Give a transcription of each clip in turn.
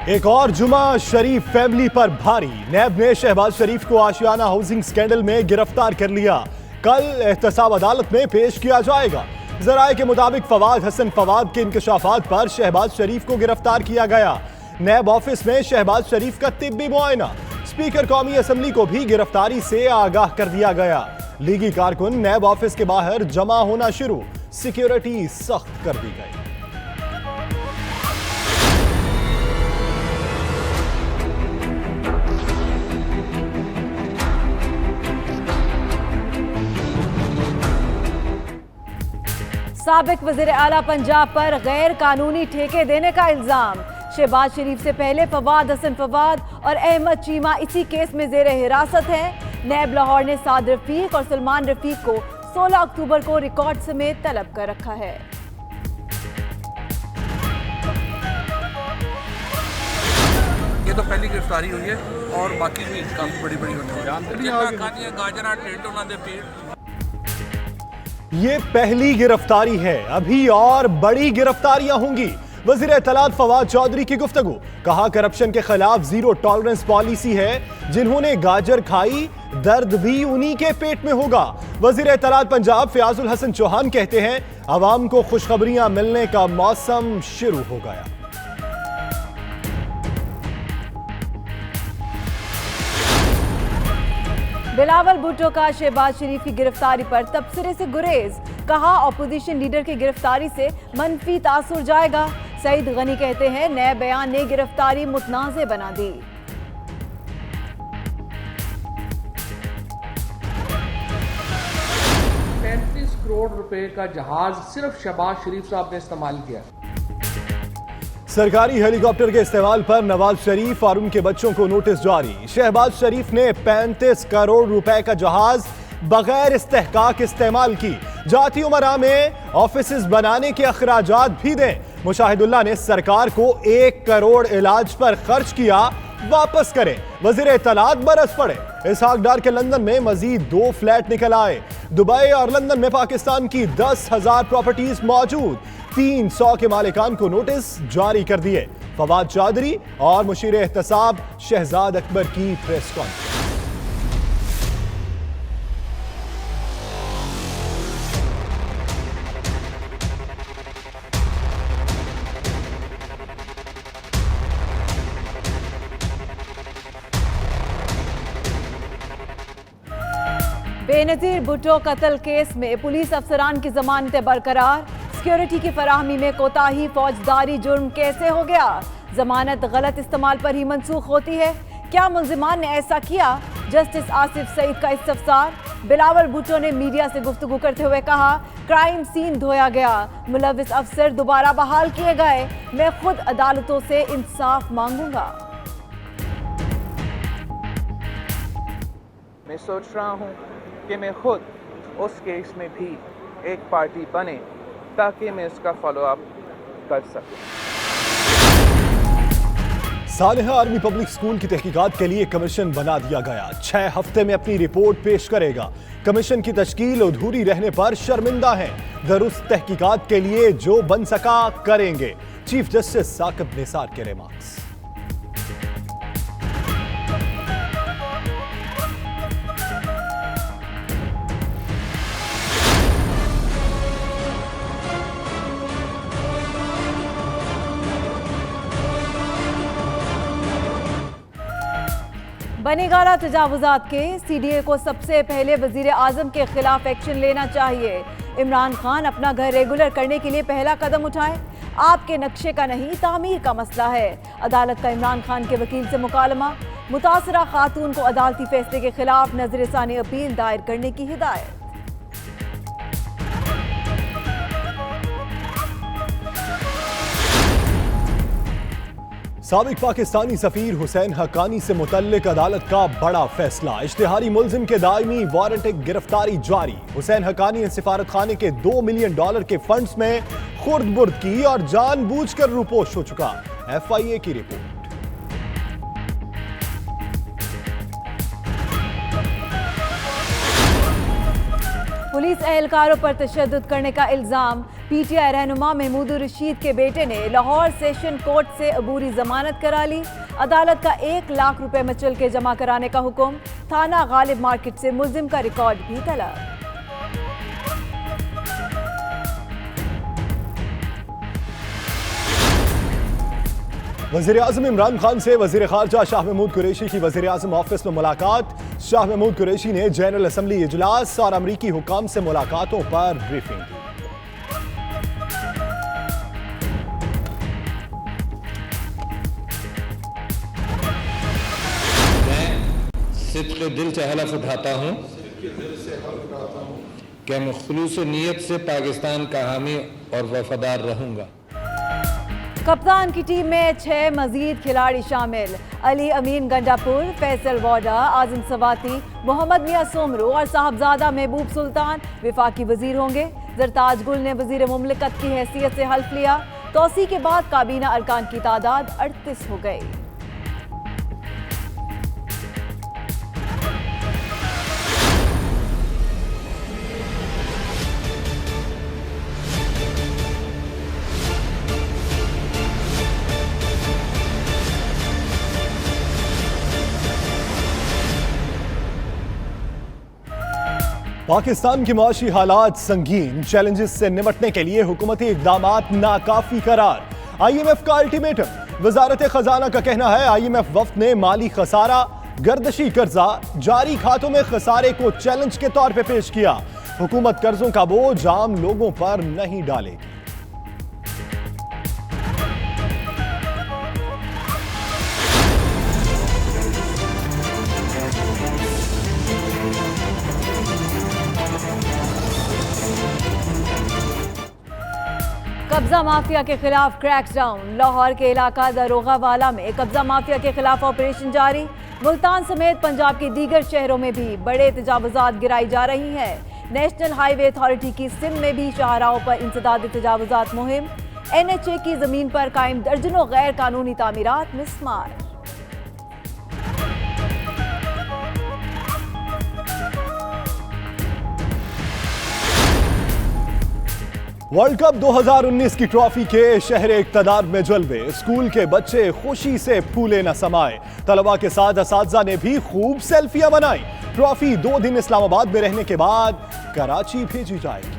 एक और जुमा शरीफ फैमिली पर भारी। नैब ने शहबाज शरीफ को आशियाना हाउसिंग स्कैंडल में गिरफ्तार कर लिया। कल एहतसाब अदालत में पेश किया जाएगा। जराये के मुताबिक फवाद हसन फवाद के इंकशाफात पर शहबाज शरीफ को गिरफ्तार किया गया। नैब ऑफिस में शहबाज शरीफ का तिब्बी मुआयना। स्पीकर कौमी असम्बली को भी गिरफ्तारी से आगाह कर दिया गया। लीगी कारकुन नैब ऑफिस के बाहर जमा होना शुरू। सिक्योरिटी सख्त कर दी गई। साबिक वज़ीर आला पंजाब पर गैर कानूनी ठेके देने का इल्जाम। शहबाज शरीफ से पहले फवाद हसन फवाद और अहमद चीमा इसी केस में जेर हिरासत हैं। नैब लाहौर ने साद रफीक और सलमान रफीक को 16 अक्टूबर को रिकॉर्ड समेत तलब कर रखा है। ये तो पहली गिरफ्तारी हुई है और बाकी भी काफी बड़ी बड़ी होने वाली। ये पहली गिरफ्तारी है, अभी और बड़ी गिरफ्तारियां होंगी। वज़ीर इत्तलात फवाद चौधरी की गुफ्तगू। कहा करप्शन के खिलाफ जीरो टॉलरेंस पॉलिसी है। जिन्होंने गाजर खाई दर्द भी उन्हीं के पेट में होगा। वज़ीर इत्तलात पंजाब फयाजुल हसन चौहान कहते हैं अवाम को खुशखबरियां मिलने का मौसम शुरू हो गया। बिलावल भुट्टो का शहबाज शरीफ की गिरफ्तारी पर तबसरे से गुरेज। कहा ऑपोजिशन लीडर की गिरफ्तारी से मनफी तासुर जाएगा। सईद गनी कहते हैं नए बयान ने गिरफ्तारी मुतनाज़े बना दी। 35 करोड़ रुपए का जहाज सिर्फ शहबाज शरीफ साहब ने इस्तेमाल किया। सरकारी हेलीकॉप्टर के इस्तेमाल पर नवाज शरीफ और उनके बच्चों को नोटिस जारी। शहबाज शरीफ ने 35 करोड़ रुपए का जहाज बगैर इस्तेहकाक इस्तेमाल की। जाती उमरा में ऑफिसेज बनाने के अखराजात भी दें। मुशाहिदुल्लाह ने सरकार को 1 करोड़ इलाज पर खर्च किया, वापस करें। वज़ीर इत्तलात बरस पड़े। इसहाक डार के लंदन में मजीद 2 फ्लैट निकल आए। दुबई और लंदन में पाकिस्तान की 10,000 प्रॉपर्टीज मौजूद। 300 के मालिकान को नोटिस जारी कर दिए। फवाद चौधरी और मुशीर एहतसाब शहजाद अकबर की प्रेस कॉन्फ्रेंस। बेनजीर भुट्टो कत्ल केस में पुलिस अफसरान की जमानतें बरकरार। सिक्योरिटी की फराहमी में कोताही फौजदारी जुर्म कैसे हो गया? जमानत गलत इस्तेमाल पर ही मनसूख होती है। क्या मुल्जिमान ने ऐसा किया? जस्टिस आसिफ सईद का इस्तफसार। बिलावल भुट्टो ने मीडिया से गुफ्तगू करते हुए कहा क्राइम सीन धोया गया, मुलविस अफसर दोबारा बहाल किए गए। मैं खुद अदालतों से इंसाफ मांगूंगा। मैं सोच रहा हूँ कि मैं खुद उस केस में भी एक पार्टी बने ताकि मैं इसका फॉलो अप कर सकूं। सालेहा आर्मी पब्लिक स्कूल की तहकीकात के लिए कमीशन बना दिया गया। 6 हफ्ते में अपनी रिपोर्ट पेश करेगा। कमीशन की तश्कील अधूरी रहने पर शर्मिंदा है। दुरुस्त तहकीकात के लिए जो बन सका करेंगे। चीफ जस्टिस साकिब निसार के रिमार्क्स। बनीगाला तजावुजात के CDA को सबसे पहले वजीर आजम के खिलाफ एक्शन लेना चाहिए। इमरान खान अपना घर रेगुलर करने के लिए पहला कदम उठाए। आपके नक्शे का नहीं तामीर का मसला है। अदालत का इमरान खान के वकील से मुकालमा। मुतासरा खातून को अदालती फैसले के खिलाफ नजरसानी अपील दायर करने की हिदायत। साबिक पाकिस्तानी सफीर हुसैन हक्कानी से मुतल्लिक अदालत का बड़ा फैसला। इश्तिहारी मुल्जिम के दायमी वारंट गिरफ्तारी जारी। हुसैन हक्कानी ने सिफारत खाने के $2 मिलियन के फंड्स में खुर्द बुर्द की और जानबूझकर रूपोश हो चुका। FIA की रिपोर्ट। पुलिस एहलकारों पर तशद्दुद करने का इल्जाम। पीटीआई रहनुमा महमूदुर रशीद के बेटे ने लाहौर सेशन कोर्ट से अबूरी जमानत करा ली। अदालत का 1 लाख रुपए मचल के जमा कराने का हुक्म। थाना गालिब मार्केट से मुल्जिम का रिकॉर्ड भी तलब। वज़ीर-ए-आज़म इमरान खान से वज़ीर ख़ारजा शाह महमूद कुरैशी की वज़ीर-ए-आज़म ऑफिस में मुलाकात। शाह महमूद कुरैशी ने जनरल असम्बली इजलास और अमरीकी हुकाम से मुलाकातों पर ब्रीफिंग की। सिद्क़ दिल से हलफ उठाता हूँ कि मैं खुलूस नीयत से पाकिस्तान का हामी और वफादार रहूँगा। कप्तान की टीम में 6 मजीद खिलाड़ी शामिल। अली अमीन गंडापुर, फैसल वाडा, आजम सवाती, मोहम्मद मियां सोमरू और साहबजादा महबूब सुल्तान विफाकी वजीर होंगे। जरताज गुल ने वजीर मुमलिकत की हैसियत से हल्फ लिया। तौसी के बाद काबीना अरकान की तादाद 38 हो गई। पाकिस्तान की माशी हालात संगीन। चैलेंजेस से निपटने के लिए हुकूमती इक़दामात नाकाफी करार। IMF का अल्टीमेटम। वजारत खजाना का कहना है IMF वफ्द ने माली खसारा, गर्दशी कर्जा, जारी खातों में खसारे को चैलेंज के तौर पे पेश किया। हुकूमत कर्जों का बोझ आम लोगों पर नहीं डालेगी। कब्जा माफिया के खिलाफ क्रैकडाउन। लाहौर के इलाका दरोगा वाला में कब्जा माफिया के खिलाफ ऑपरेशन जारी। मुल्तान समेत पंजाब के दीगर शहरों में भी बड़े तजावुजात गिराई जा रही हैं। नेशनल हाईवे अथॉरिटी की सिंध में भी शाहराहों पर इंसदाद तजावुजात मुहिम। NHA की जमीन पर कायम दर्जनों गैर कानूनी तामीरात मिसमार। वर्ल्ड कप 2019 की ट्रॉफी के शहर इक़्तिदार में जलवे। स्कूल के बच्चे खुशी से फूले न समाए। तलबा के साथ असातिज़ा ने भी खूब सेल्फियां बनाई। ट्रॉफी 2 दिन इस्लामाबाद में रहने के बाद कराची भेजी जाएगी।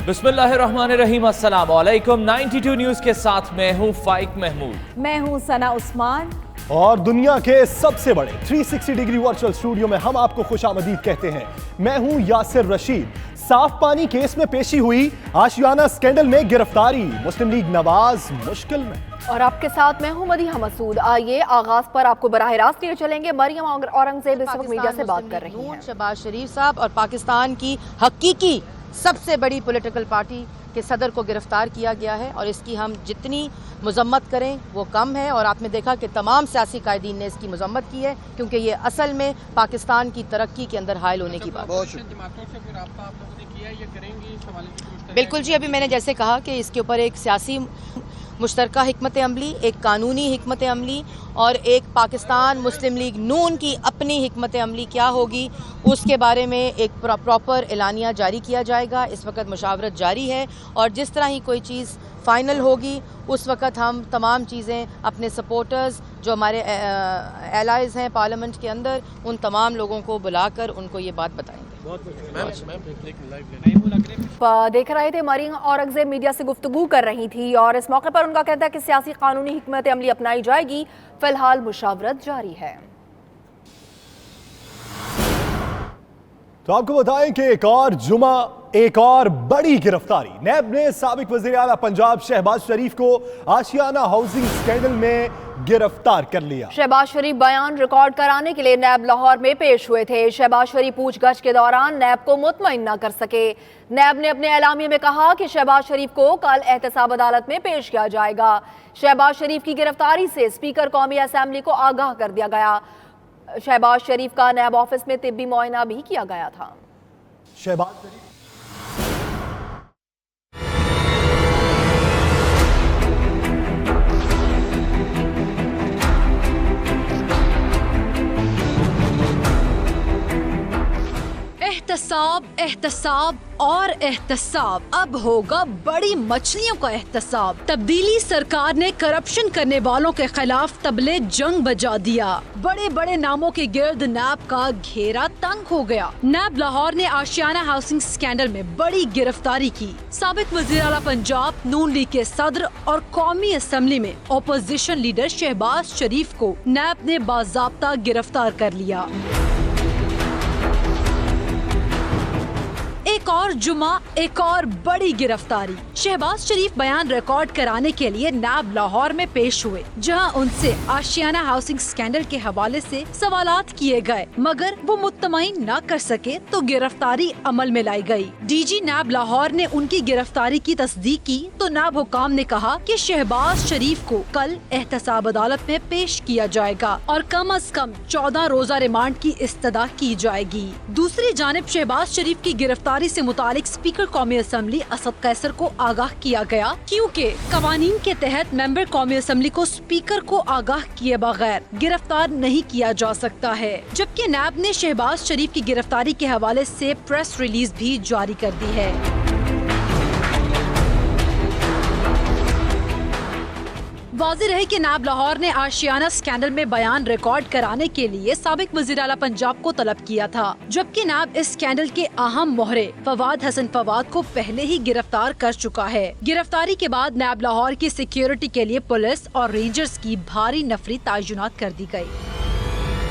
बिस्मिल्लाहिर्रहमानिर्रहीम, अस्सलाम वालेकुम। 92 न्यूज़ के साथ मैं हूं फाइक महमूद। मैं हूं सना उस्मान और दुनिया के सबसे बड़े 360 डिग्री वर्चुअल स्टूडियो में हम आपको खुशामदीद कहते हैं। मैं हूं यासिर रशीद। साफ पानी केस में पेशी हुई, आशियाना स्कैंडल में गिरफ्तारी, मुस्लिम लीग नवाज मुश्किल में। और आपके साथ मैं हूं मदीहा मसूद। आइए आगाज पर आपको बराह रास्त लिए चलेंगे। मरियम औरंगजेब इस वक्त मीडिया से बात कर रही हैं। शहबाज शरीफ साहब और पाकिस्तान की हकीकी सबसे बड़ी पॉलिटिकल पार्टी के सदर को गिरफ्तार किया गया है और इसकी हम जितनी मजम्मत करें वो कम है। और आपने देखा कि तमाम सियासी कायदीन ने इसकी मजम्मत की है, क्योंकि ये असल में पाकिस्तान की तरक्की के अंदर हायल होने की बात है। बिल्कुल जी, अभी मैंने जैसे कहा कि इसके ऊपर एक सियासी मुश्तरका हिकमत अमली, एक कानूनी हिकमत अमली और एक पाकिस्तान मुस्लिम लीग नून की अपनी हिकमत अमली क्या होगी उसके बारे में एक प्रॉपर एलानिया जारी किया जाएगा। इस वक्त मुशावरत जारी है और जिस तरह ही कोई चीज़ फाइनल होगी उस वक्त हम तमाम चीज़ें अपने सपोर्टर्स जो हमारे एलाइज हैं पार्लियामेंट के अंदर, उन तमाम लोगों को बुलाकर उनको ये बात बताएंगे। देख रहे थे मरियम औरंगजेब मीडिया से गुफ्तगू कर रही थी और इस मौके पर उनका कहना है कि सियासी कानूनी हिकमत अमली अपनाई जाएगी। फिलहाल मुशावरत जारी है। तो आपको बताएं कि एक और बड़ी गिरफ्तारी। नैब ने साबिक वज़ीर आला पंजाब शहबाज शरीफ को आशियाना हाउसिंग स्कैंडल में गिरफ्तार कर लिया। शहबाज शरीफ बयान रिकॉर्ड कराने के लिए नैब लाहौर में पेश हुए थे। शहबाज शरीफ पूछगछ के दौरान नैब को मुतमईन न कर सके। नैब ने अपने एलामिये में कहा कि शहबाज शरीफ को कल एहतसाब अदालत में पेश किया जाएगा। शहबाज शरीफ की गिरफ्तारी से स्पीकर कौमी असम्बली को आगाह कर दिया गया। शहबाज शरीफ का नैब ऑफिस में तिब्बी मुआयना भी किया गया था। शहबाज शरीफ एहतसाब, एहतसाब और एहतसाब। अब होगा बड़ी मछलियों का एहतसाब। तब्दीली सरकार ने करप्शन करने वालों के खिलाफ तबले जंग बजा दिया। बड़े बड़े नामों के गिर्द नैब का घेरा तंग हो गया। नैब लाहौर ने आशियाना हाउसिंग स्कैंडल में बड़ी गिरफ्तारी की। साबिक वज़ीर आला पंजाब, नून लीग के सदर और कौमी असेंबली में ऑपोजिशन लीडर शहबाज शरीफ को नैब ने बाज़ाब्ता गिरफ्तार कर लिया। एक और जुमा, एक और बड़ी गिरफ्तारी। शहबाज शरीफ बयान रिकॉर्ड कराने के लिए नैब लाहौर में पेश हुए, जहां उनसे आशियाना हाउसिंग स्कैंडल के हवाले से सवालात किए गए, मगर वो मुत्तमईन न कर सके तो गिरफ्तारी अमल में लाई गई। डीजी नैब लाहौर ने उनकी गिरफ्तारी की तस्दीक की तो नैब हुकाम ने कहा कि शहबाज शरीफ को कल एहतसाब अदालत में पेश किया जाएगा और कम अज कम 14 रोजा रिमांड की इस्तदा की जाएगी। दूसरी जानिब शहबाज शरीफ की गिरफ्तारी से मुतालिक स्पीकर कौमी असेंबली असद कैसर को आगाह किया गया, क्योंकि कवानीन के तहत मेंबर कौमी असेंबली को स्पीकर को आगाह किए बगैर गिरफ्तार नहीं किया जा सकता है। जबकि नैब ने शहबाज शरीफ की गिरफ्तारी के हवाले से प्रेस रिलीज भी जारी कर दी है। वाज़ेह है कि नैब लाहौर ने आशियाना स्कैंडल में बयान रिकॉर्ड कराने के लिए साबिक वज़ीर आला पंजाब को तलब किया था, जबकि नैब इस स्कैंडल के अहम मोहरे फवाद हसन फवाद को पहले ही गिरफ्तार कर चुका है। गिरफ्तारी के बाद नैब लाहौर की सिक्योरिटी के लिए पुलिस और रेंजर्स की भारी नफरी तैनात कर दी गई।